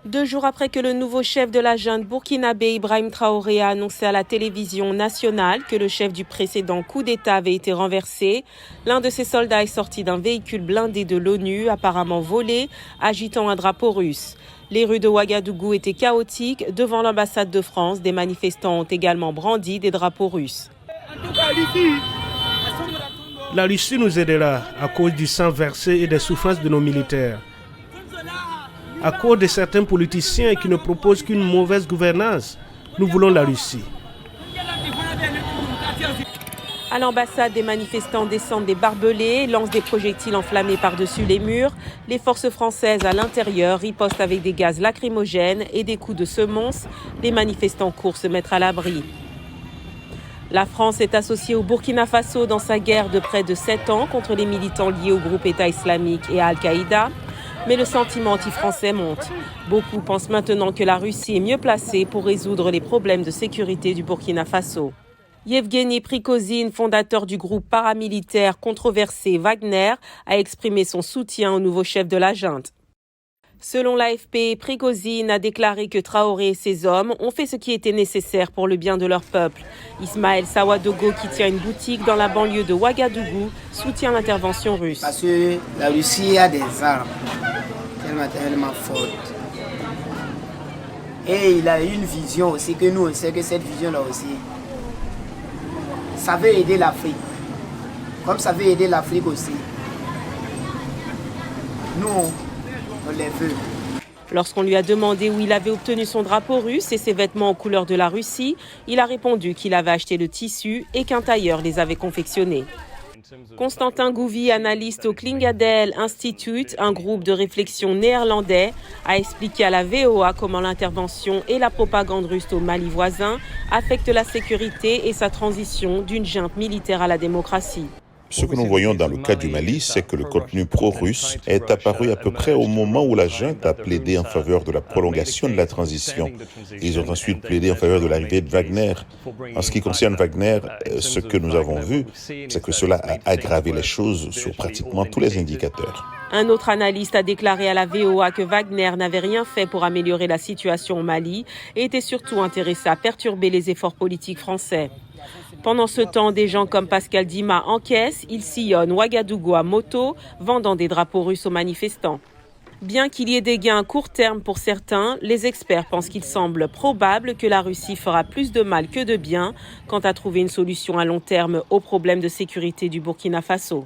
2 jours après que le nouveau chef de la junte burkinabé Ibrahim Traoré a annoncé à la télévision nationale que le chef du précédent coup d'État avait été renversé, l'un de ses soldats est sorti d'un véhicule blindé de l'ONU, apparemment volé, agitant un drapeau russe. Les rues de Ouagadougou étaient chaotiques. Devant l'ambassade de France, des manifestants ont également brandi des drapeaux russes. La Russie nous aidera à cause du sang versé et des souffrances de nos militaires. À cause de certains politiciens qui ne proposent qu'une mauvaise gouvernance, nous voulons la Russie. À l'ambassade, des manifestants descendent des barbelés, lancent des projectiles enflammés par-dessus les murs. Les forces françaises à l'intérieur ripostent avec des gaz lacrymogènes et des coups de semonce. Les manifestants courent se mettre à l'abri. La France est associée au Burkina Faso dans sa guerre de près de 7 ans contre les militants liés au groupe État islamique et à Al-Qaïda. Mais le sentiment anti-français monte. Beaucoup pensent maintenant que la Russie est mieux placée pour résoudre les problèmes de sécurité du Burkina Faso. Yevgeny Prigozhin, fondateur du groupe paramilitaire controversé Wagner, a exprimé son soutien au nouveau chef de la junte. Selon l'AFP, Prigozhin a déclaré que Traoré et ses hommes ont fait ce qui était nécessaire pour le bien de leur peuple. Ismaël Sawadogo, qui tient une boutique dans la banlieue de Ouagadougou, soutient l'intervention russe. Parce que la Russie a des armes tellement fortes. Et il a une vision aussi, que nous on sait que cette vision-là aussi, ça veut aider l'Afrique. Comme ça veut aider l'Afrique aussi. Nous, on les veut. Lorsqu'on lui a demandé où il avait obtenu son drapeau russe et ses vêtements aux couleurs de la Russie, il a répondu qu'il avait acheté le tissu et qu'un tailleur les avait confectionnés. Constantin Gouvi, analyste au Klingadel Institute, un groupe de réflexion néerlandais, a expliqué à la VOA comment l'intervention et la propagande russe au Mali voisin affectent la sécurité et sa transition d'une junte militaire à la démocratie. Ce que nous voyons dans le cas du Mali, c'est que le contenu pro-russe est apparu à peu près au moment où la junte a plaidé en faveur de la prolongation de la transition. Ils ont ensuite plaidé en faveur de l'arrivée de Wagner. En ce qui concerne Wagner, ce que nous avons vu, c'est que cela a aggravé les choses sur pratiquement tous les indicateurs. Un autre analyste a déclaré à la VOA que Wagner n'avait rien fait pour améliorer la situation au Mali et était surtout intéressé à perturber les efforts politiques français. Pendant ce temps, des gens comme Pascal Dima encaissent, ils sillonnent Ouagadougou à moto, vendant des drapeaux russes aux manifestants. Bien qu'il y ait des gains à court terme pour certains, les experts pensent qu'il semble probable que la Russie fera plus de mal que de bien quant à trouver une solution à long terme aux problèmes de sécurité du Burkina Faso.